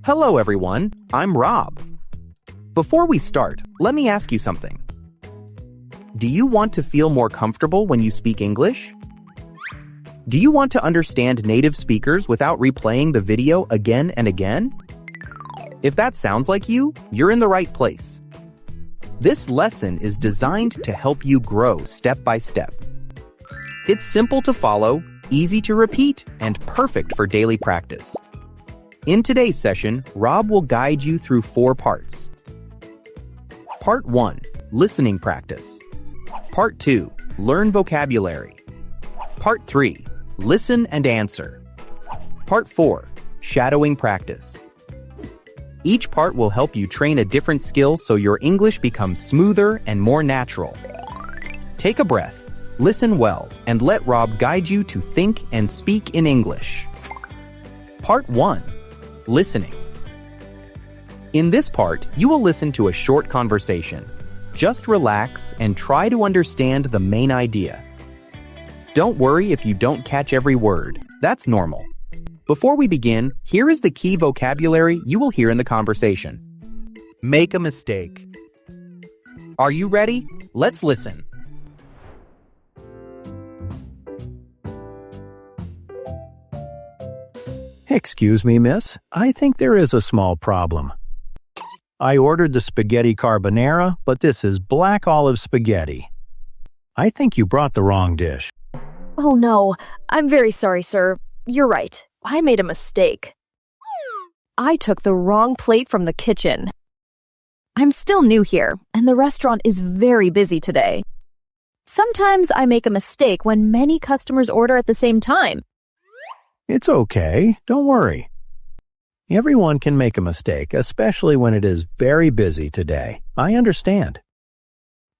Hello everyone, I'm Rob. Before we start, let me ask you something. Do you want to feel more comfortable when you speak English? Do you want to understand native speakers without replaying the video again and again? If that sounds like you, you're in the right place. This lesson is designed to help you grow step by step. It's simple to follow, easy to repeat, and perfect for daily practice. In today's session, Rob will guide you through 4 parts. Part 1, listening practice. Part 2, learn vocabulary. Part 3, listen and answer. Part 4, shadowing practice. Each part will help you train a different skill so your English becomes smoother and more natural. Take a breath, listen well, and let Rob guide you to think and speak in English. Part 1, listening. In this part, you will listen to a short conversation. Just relax and try to understand the main idea. Don't worry if you don't catch every word. That's normal. Before we begin, here is the key vocabulary you will hear in the conversation. Make a mistake. Are you ready? Let's listen. Excuse me, miss. I think there is a small problem. I ordered the spaghetti carbonara, but this is black olive spaghetti. I think you brought the wrong dish. Oh no, I'm very sorry, sir. You're right. I made a mistake. I took the wrong plate from the kitchen. I'm still new here, and the restaurant is very busy today. Sometimes I make a mistake when many customers order at the same time. It's okay. Don't worry. Everyone can make a mistake, especially when it is very busy today. I understand.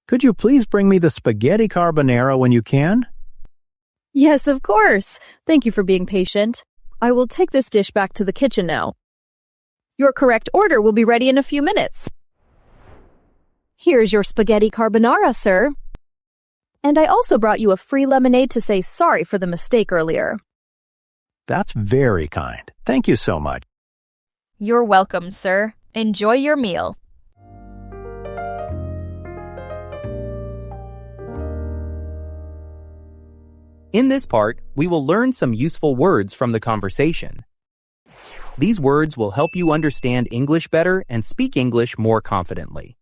Could you please bring me the spaghetti carbonara when you can? Yes, of course. Thank you for being patient. I will take this dish back to the kitchen now. Your correct order will be ready in a few minutes. Here's your spaghetti carbonara, sir. And I also brought you a free lemonade to say sorry for the mistake earlier. That's very kind. Thank you so much. You're welcome, sir. Enjoy your meal. In this part, we will learn some useful words from the conversation. These words will help you understand English better and speak English more confidently.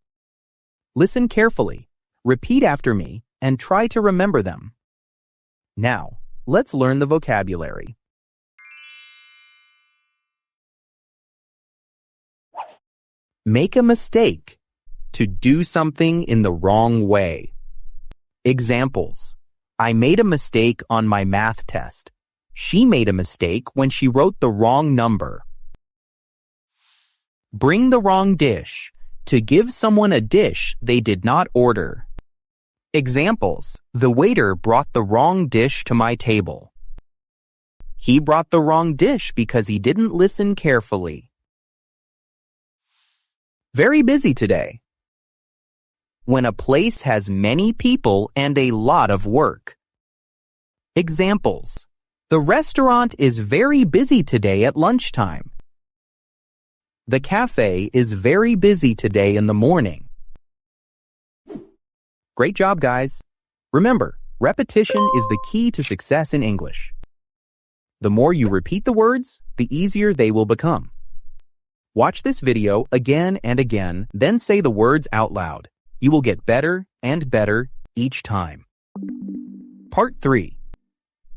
Listen carefully, repeat after me, and try to remember them. Now, let's learn the vocabulary. Make a mistake. To do something in the wrong way. Examples. I made a mistake on my math test. She made a mistake when she wrote the wrong number. Bring the wrong dish. To give someone a dish they did not order. Examples. The waiter brought the wrong dish to my table. He brought the wrong dish because he didn't listen carefully. Very busy today. When a place has many people and a lot of work. Examples. The restaurant is very busy today at lunchtime. The cafe is very busy today in the morning. Great job, guys. Remember, repetition is the key to success in English. The more you repeat the words, the easier they will become. Watch this video again and again, then say the words out loud. You will get better and better each time. Part 3.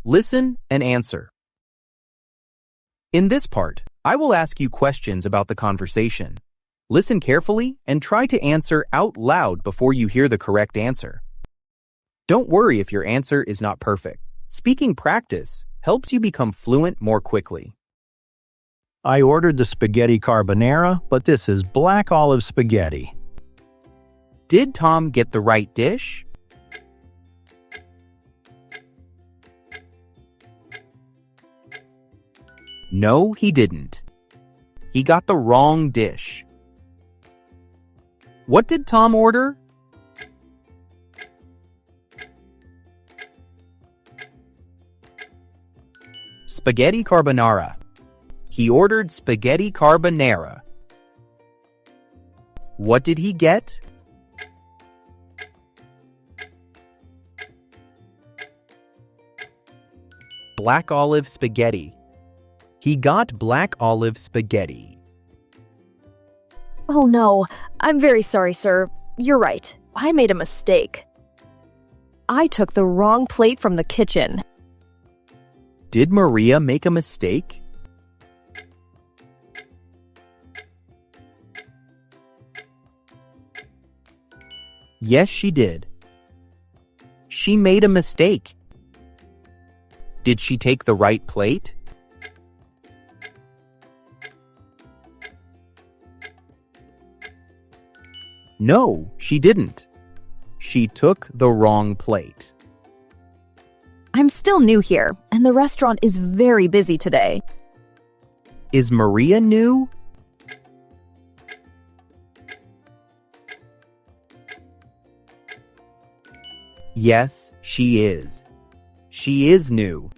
Listen and answer. In this part, I will ask you questions about the conversation. Listen carefully and try to answer out loud before you hear the correct answer. Don't worry if your answer is not perfect. Speaking practice helps you become fluent more quickly. I ordered the spaghetti carbonara, but this is black olive spaghetti. Did Tom get the right dish? No, he didn't. He got the wrong dish. What did Tom order? Spaghetti carbonara. He ordered spaghetti carbonara. What did he get? Black olive spaghetti. He got black olive spaghetti. Oh no, I'm very sorry, sir. You're right. I made a mistake. I took the wrong plate from the kitchen. Did Maria make a mistake? Yes, she did. She made a mistake. Did she take the right plate? No, she didn't. She took the wrong plate. I'm still new here, and the restaurant is very busy today. Is Maria new? Yes, she is. She is new.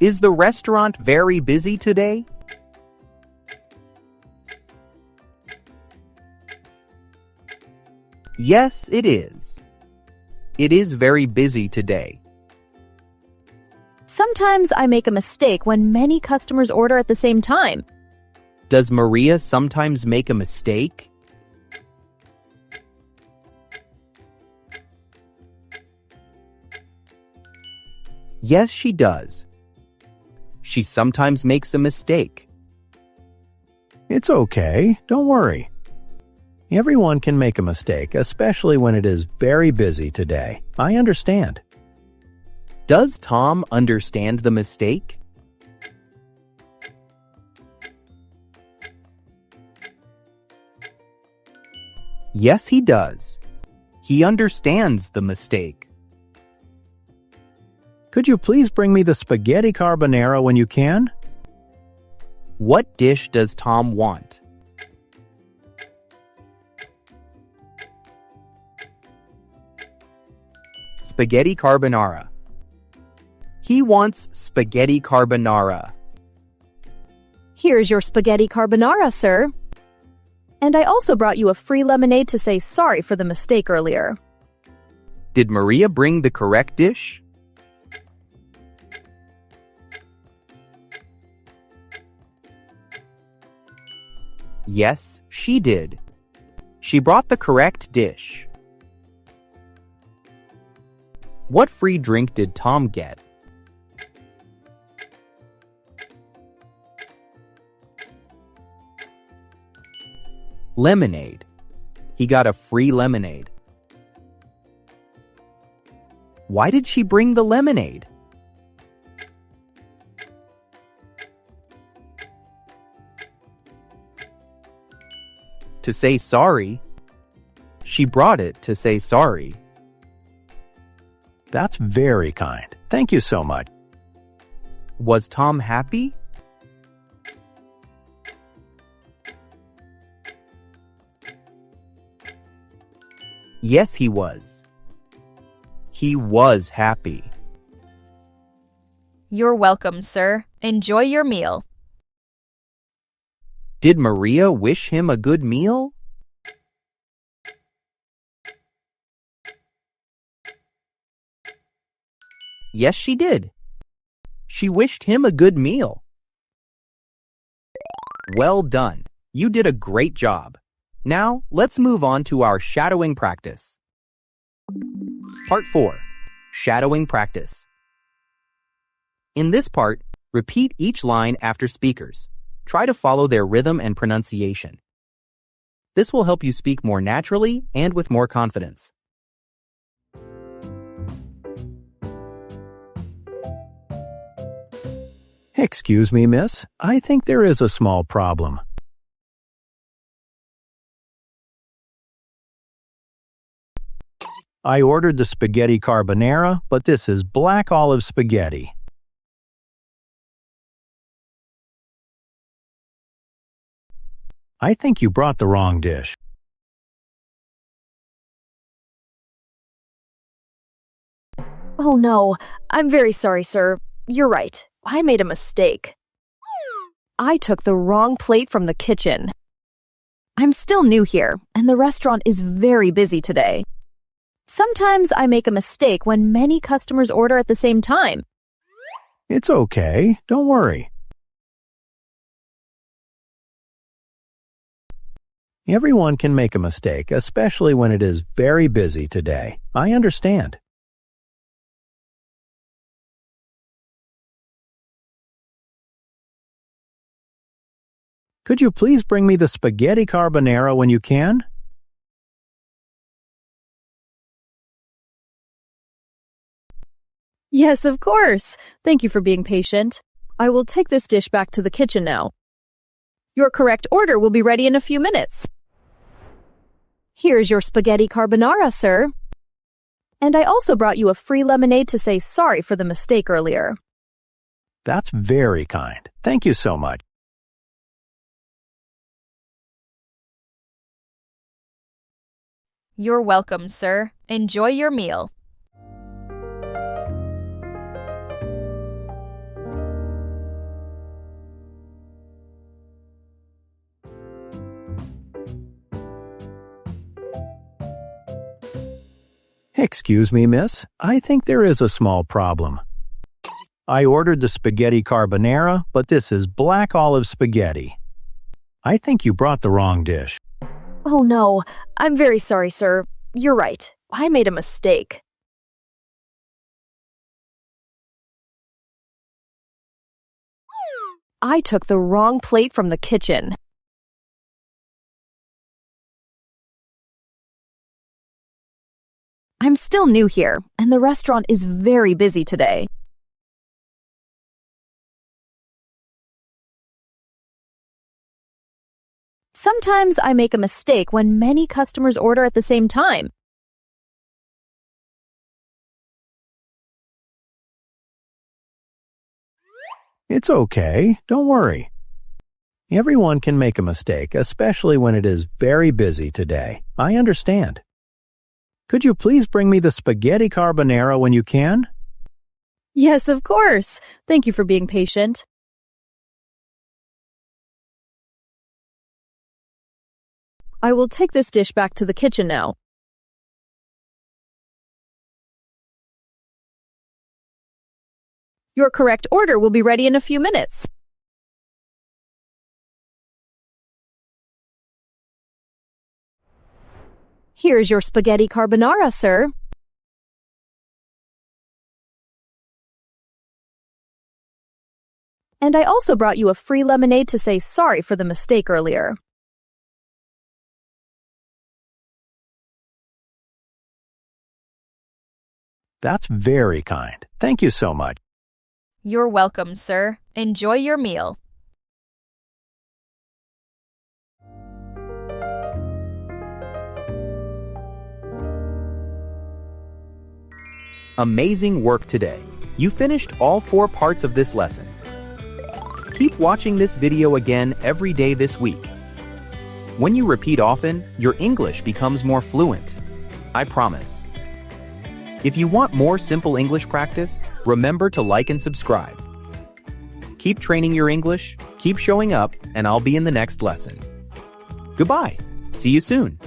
Is the restaurant very busy today? Yes, it is. It is very busy today. Sometimes I make a mistake when many customers order at the same time. Does Maria sometimes make a mistake? Yes, she does. She sometimes makes a mistake. It's okay, don't worry. Everyone can make a mistake, especially when it is very busy today. I understand. Does Tom understand the mistake? Yes, he does. He understands the mistake. Could you please bring me the spaghetti carbonara when you can? What dish does Tom want? Spaghetti carbonara. He wants spaghetti carbonara. Here's your spaghetti carbonara, sir. And I also brought you a free lemonade to say sorry for the mistake earlier. Did Maria bring the correct dish? Yes, she did. She brought the correct dish. What free drink did Tom get? Lemonade. He got a free lemonade. Why did she bring the lemonade? To say sorry. She brought it to say sorry. That's very kind. Thank you so much. Was Tom happy? Yes, he was. He was happy. You're welcome, sir. Enjoy your meal. Did Maria wish him a good meal? Yes, she did. She wished him a good meal. Well done. You did a great job. Now, let's move on to our shadowing practice. Part 4. Shadowing practice. In this part, repeat each line after speakers. Try to follow their rhythm and pronunciation. This will help you speak more naturally and with more confidence. Excuse me, miss. I think there is a small problem. I ordered the spaghetti carbonara, but this is black olive spaghetti. I think you brought the wrong dish. Oh no, I'm very sorry, sir. You're right. I made a mistake. I took the wrong plate from the kitchen. I'm still new here, and the restaurant is very busy today. Sometimes I make a mistake when many customers order at the same time. It's okay, don't worry. Everyone can make a mistake, especially when it is very busy today. I understand. Could you please bring me the spaghetti carbonara when you can? Yes, of course. Thank you for being patient. I will take this dish back to the kitchen now. Your correct order will be ready in a few minutes. Here's your spaghetti carbonara, sir. And I also brought you a free lemonade to say sorry for the mistake earlier. That's very kind. Thank you so much. You're welcome, sir. Enjoy your meal. Excuse me, miss. I think there is a small problem. I ordered the spaghetti carbonara, but this is black olive spaghetti. I think you brought the wrong dish. Oh no, I'm very sorry, sir. You're right. I made a mistake. I took the wrong plate from the kitchen. I'm still new here, and the restaurant is very busy today. Sometimes I make a mistake when many customers order at the same time. It's okay, don't worry. Everyone can make a mistake, especially when it is very busy today. I understand. Could you please bring me the spaghetti carbonara when you can? Yes, of course. Thank you for being patient. I will take this dish back to the kitchen now. Your correct order will be ready in a few minutes. Here's your spaghetti carbonara, sir. And I also brought you a free lemonade to say sorry for the mistake earlier. That's very kind. Thank you so much. You're welcome, sir. Enjoy your meal. Amazing work today. You finished all 4 parts of this lesson. Keep watching this video again every day this week. When you repeat often, your English becomes more fluent. I promise. If you want more simple English practice, remember to like and subscribe. Keep training your English, keep showing up, and I'll be in the next lesson. Goodbye. See you soon.